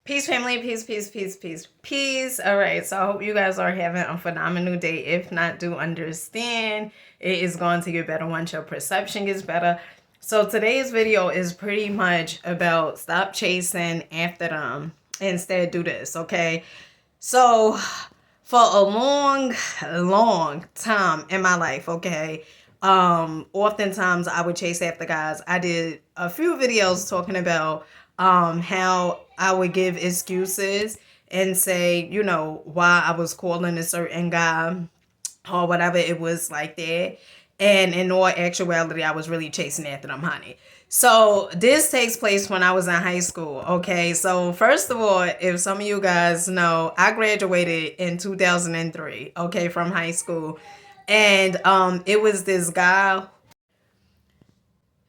Peace, family. Peace, peace, peace, peace, peace. All right. So I hope you guys are having a phenomenal day. If not, do understand it is going to get better once your perception gets better. So today's video is pretty much about stop chasing after them. Instead, do this. Okay. So for a long time in my life, okay, oftentimes I would chase after guys. I did a few videos talking about how I would give excuses and say, you know, why I was calling a certain guy or whatever it was like that. And in all actuality, I was really chasing after them, honey. So this takes place when I was in high school. Okay. So first of all, if some of you guys know, I graduated in 2003, okay, from high school. And it was this guy.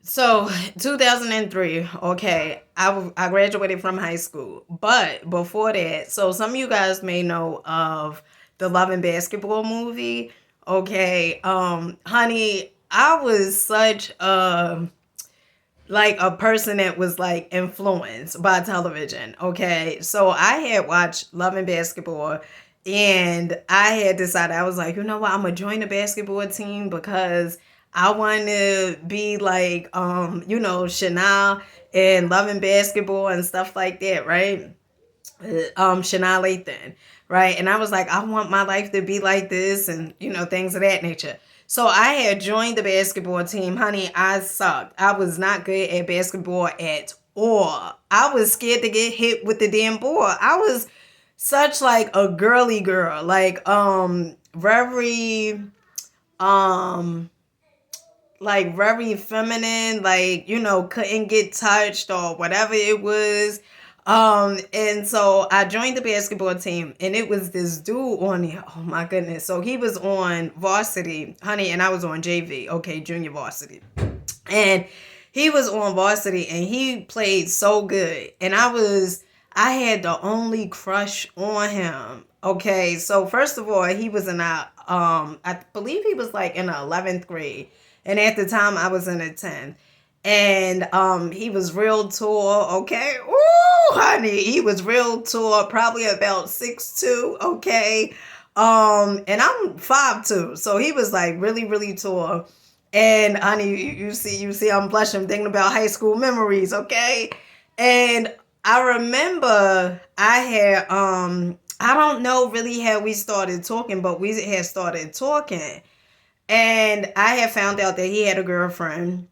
So 2003, okay, I graduated from high school. But before that, so some of you guys may know of the Love and Basketball movie. Okay, honey, I was such a person that was like influenced by television. Okay, so I had watched Love and Basketball, and I had decided, I was like, you know what, I'm gonna join the basketball team because I want to be like Chanel and Love and Basketball and stuff like that, right? Chanel Lathan, right? And I was like, I want my life to be like this, and things of that nature. So I had joined the basketball team. Honey, I sucked. I was not good at basketball at all. I was scared to get hit with the damn ball. I was such like a girly girl, um very feminine, couldn't get touched or whatever it was. And so I joined the basketball team, and it was this dude on there. Oh my goodness. So he was on varsity, honey, and I was on JV, okay, junior varsity. And he was on varsity, and he played so good. And I had the only crush on him. Okay, so first of all, he was in I believe he was like in the 11th grade. And at the time I was in the 10th. And he was real tall, okay? Ooh, honey, he was real tall, probably about 6'2", okay? And I'm 5'2", so he was like really, really tall. And honey, you see, I'm blushing thinking about high school memories, okay? And I remember I had I don't know really how we started talking, but we had started talking. And I had found out that he had a girlfriend.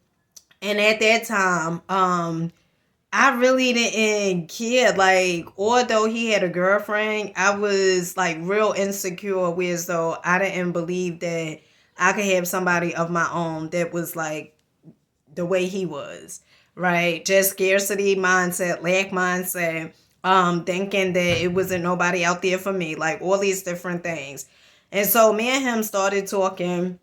And at that time, I really didn't care. Like, although he had a girlfriend, I was like real insecure, whereas though I didn't believe that I could have somebody of my own that was like the way he was, right? Just scarcity mindset, lack mindset, thinking that it wasn't nobody out there for me, like all these different things. And so me and him started talking,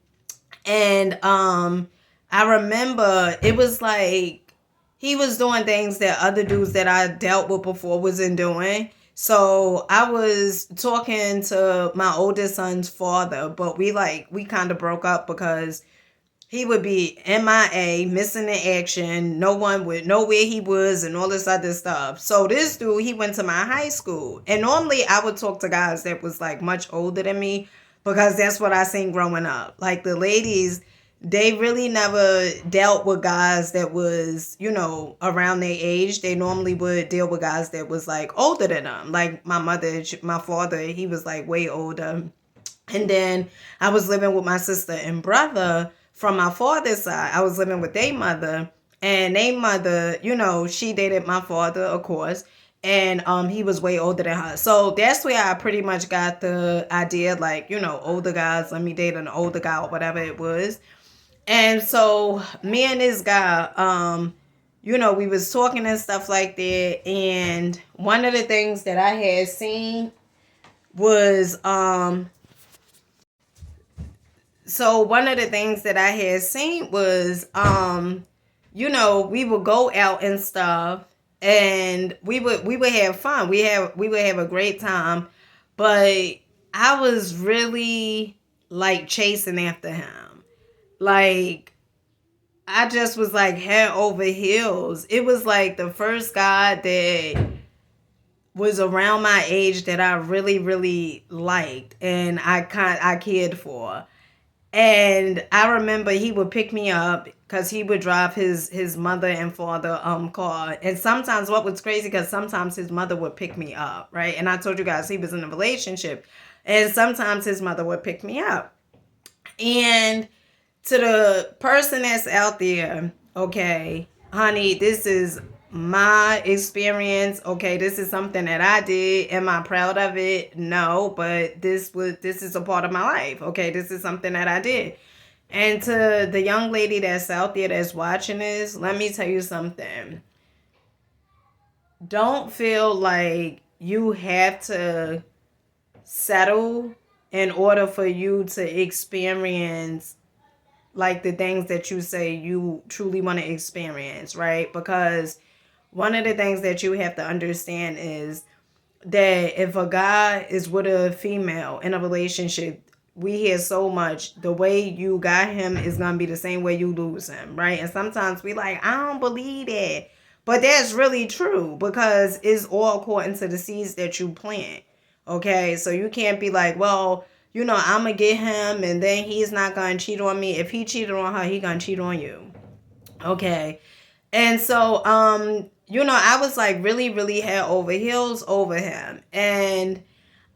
and I remember it was like he was doing things that other dudes that I dealt with before wasn't doing. So I was talking to my oldest son's father, but we kind of broke up because he would be MIA, missing in action. No one would know where he was and all this other stuff. So this dude, he went to my high school. And normally I would talk to guys that was like much older than me because that's what I seen growing up. Like the ladies, they really never dealt with guys that was, around their age. They normally would deal with guys that was like older than them. Like my father, he was like way older. And then I was living with my sister and brother from my father's side. I was living with their mother, and their mother, she dated my father, of course, and he was way older than her. So that's where I pretty much got the idea, like, older guys, let me date an older guy or whatever it was. And so me and this guy, we was talking and stuff like that, and one of the things that I had seen was so one of the things that I had seen was, we would go out and stuff, and we would have fun. We would have a great time, but I was really like chasing after him. Like I just was like head over heels. It was like the first guy that was around my age that I really, really liked and I cared for. And I remember he would pick me up because he would drive his mother and father car. And sometimes what was crazy, because sometimes his mother would pick me up, right? And I told you guys he was in a relationship. And sometimes his mother would pick me up. And to the person that's out there, okay, honey, this is my experience. Okay, this is something that I did. Am I proud of it? No, but this is a part of my life. Okay, this is something that I did. And to the young lady that's out there that's watching this, let me tell you something. Don't feel like you have to settle in order for you to experience like the things that you say you truly want to experience, right? Because one of the things that you have to understand is that if a guy is with a female in a relationship, we hear so much, the way you got him is gonna be the same way you lose him, right? And sometimes we like, I don't believe it. But that's really true, because it's all according to the seeds that you plant. Okay, so you can't be like, well, I'm gonna get him and then he's not gonna cheat on me. If he cheated on her, he gonna cheat on you. Okay. And so, I was like really, really head over heels over him. And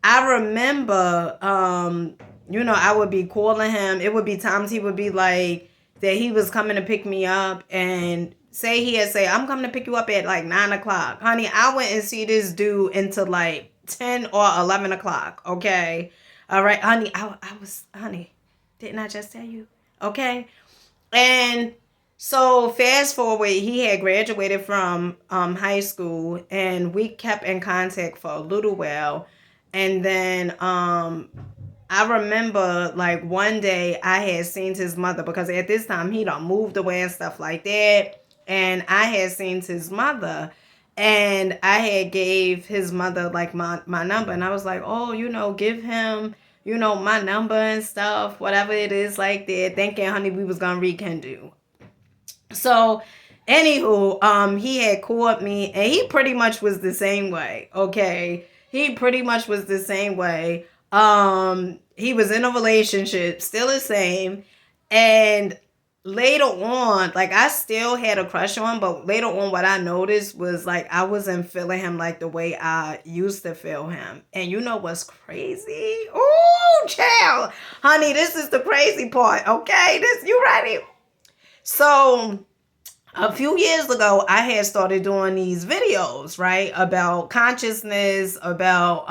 I remember, I would be calling him. It would be times he would be like that he was coming to pick me up, and he had say, I'm coming to pick you up at like 9 o'clock. Honey, I went and see this dude until like 10 or 11 o'clock. Okay. All right, honey. Honey, didn't I just tell you? Okay. And so fast forward, he had graduated from high school, and we kept in contact for a little while. And then I remember like one day I had seen his mother, because at this time he done moved away and stuff like that. And I had seen his mother, and I had gave his mother like my number, and I was like, oh, give him, my number and stuff, whatever it is like that, thinking, honey, we was gonna rekindle. So, anywho, he had called me, and he pretty much was the same way. Okay, he pretty much was the same way. He was in a relationship, still the same, and later on, like I still had a crush on him, but later on, what I noticed was like I wasn't feeling him like the way I used to feel him. And you know what's crazy? Ooh, child, honey, this is the crazy part. Okay, you ready? So a few years ago, I had started doing these videos, right, about consciousness, about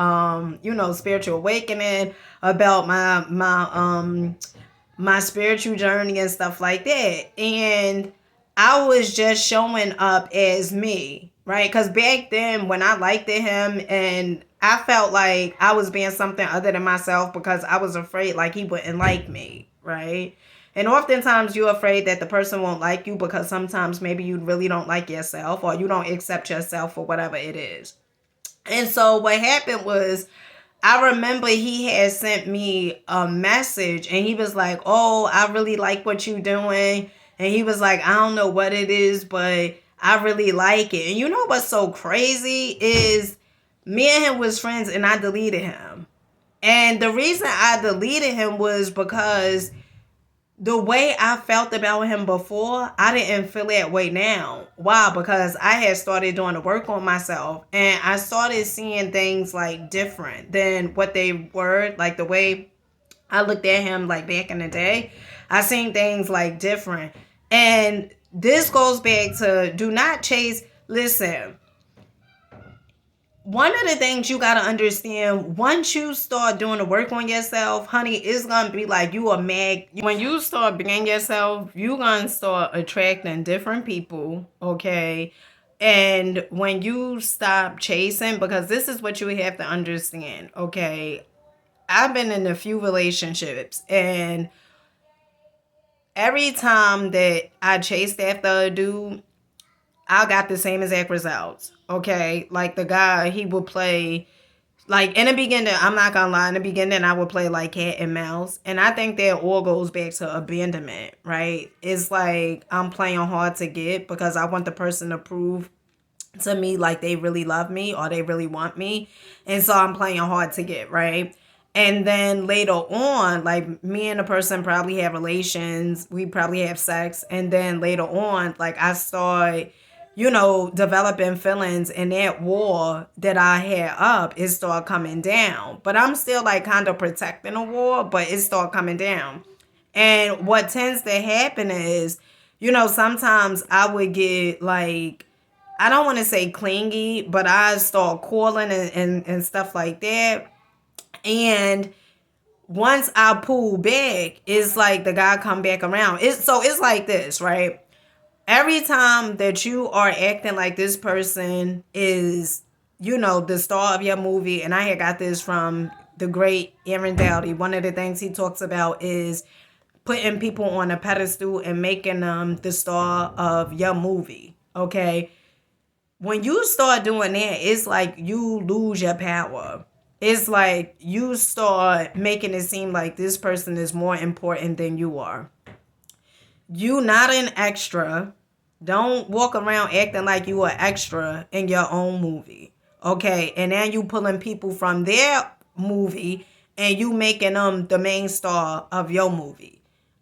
spiritual awakening, about my spiritual journey and stuff like that. And I was just showing up as me, right? Because back then, when I liked him, and I felt like I was being something other than myself, because I was afraid like he wouldn't like me, right? And oftentimes you're afraid that the person won't like you because sometimes maybe you really don't like yourself, or you don't accept yourself for whatever it is. And so what happened was, I remember he had sent me a message, and he was like, oh, I really like what you're doing. And he was like, I don't know what it is, but I really like it. And you know what's so crazy is me and him was friends, and I deleted him. And the reason I deleted him was because the way I felt about him before, I didn't feel that way now. Why? Because I had started doing the work on myself, and I started seeing things like different than what they were. Like the way I looked at him like back in the day, I seen things like different. And this goes back to do not chase. Listen, one of the things you got to understand, once you start doing the work on yourself, honey, it's going to be like you are when you start being yourself, you're going to start attracting different people, okay? And when you stop chasing, because this is what you have to understand, okay? I've been in a few relationships, and every time that I chased after a dude, I got the same exact results. Okay. Like the guy, he would play, like in the beginning, I'm not gonna lie, in the beginning, I would play like cat and mouse. And I think that all goes back to abandonment, right? It's like I'm playing hard to get because I want the person to prove to me like they really love me or they really want me. And so I'm playing hard to get, right? And then later on, like me and the person probably have relations, we probably have sex. And then later on, like I start, developing feelings, and that wall that I had up, it start coming down. But I'm still like kind of protecting the wall, but it start coming down. And what tends to happen is, sometimes I would get like, I don't want to say clingy, but I start calling and stuff like that. And once I pull back, it's like the guy come back around. It's like this, right? Every time that you are acting like this person is, the star of your movie, and I had got this from the great Aaron Dowdy. One of the things he talks about is putting people on a pedestal and making them the star of your movie. Okay. When you start doing that, it's like you lose your power. It's like you start making it seem like this person is more important than you are. You not an extra. Don't walk around acting like you are extra in your own movie. Okay, and now you pulling people from their movie and you making them the main star of your movie.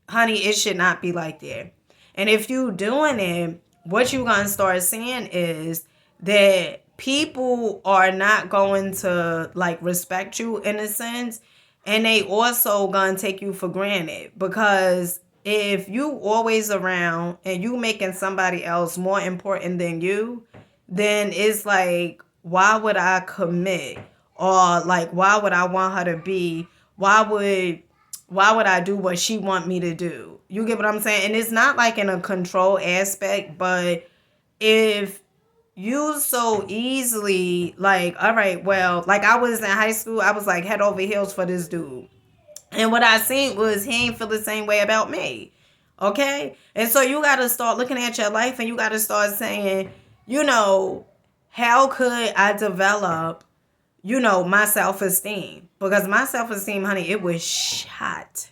Honey, it should not be like that. And if you doing it, what you gonna start seeing is that people are not going to like respect you in a sense, and they also gonna take you for granted, because if you always around and you making somebody else more important than you, then it's like, why would I commit? Or like, why would I want her to be? Why would I do what she want me to do? You get what I'm saying? And it's not like in a control aspect, but if you so easily like, all right, well, like I was in high school, I was like head over heels for this dude. And what I seen was he ain't feel the same way about me. Okay? And so you got to start looking at your life and you got to start saying, how could I develop, my self-esteem? Because my self-esteem, honey, it was shot.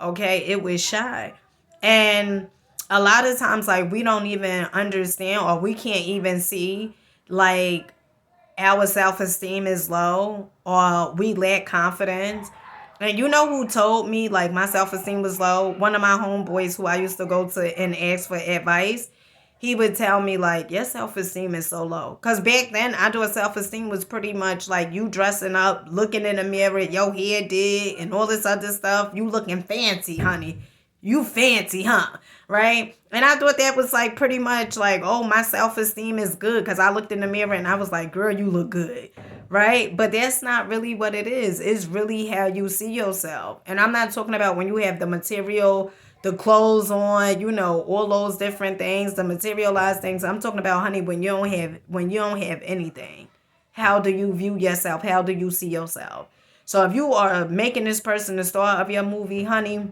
Okay? It was shot. And a lot of times, like, we don't even understand, or we can't even see, like, our self-esteem is low or we lack confidence. And you know who told me like my self-esteem was low? One of my homeboys who I used to go to and ask for advice. He would tell me like, your self-esteem is so low. Because back then, our self-esteem was pretty much like you dressing up, looking in the mirror, your hair did, and all this other stuff. You looking fancy, honey. You fancy, huh? Right? And I thought that was like pretty much like, oh, my self-esteem is good because I looked in the mirror and I was like, girl, you look good. Right? But that's not really what it is. It's really how you see yourself. And I'm not talking about when you have the material, the clothes on, all those different things, the materialized things. I'm talking about, honey, when you don't have anything. How do you view yourself? How do you see yourself? So if you are making this person the star of your movie, honey,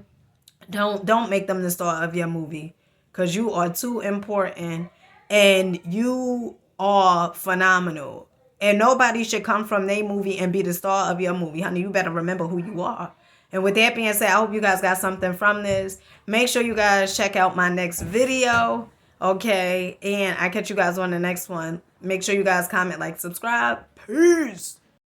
don't make them the star of your movie, because you are too important and you are phenomenal. And nobody should come from their movie and be the star of your movie. Honey, you better remember who you are. And with that being said, I hope you guys got something from this. Make sure you guys check out my next video. Okay. And I catch you guys on the next one. Make sure you guys comment, like, subscribe. Peace.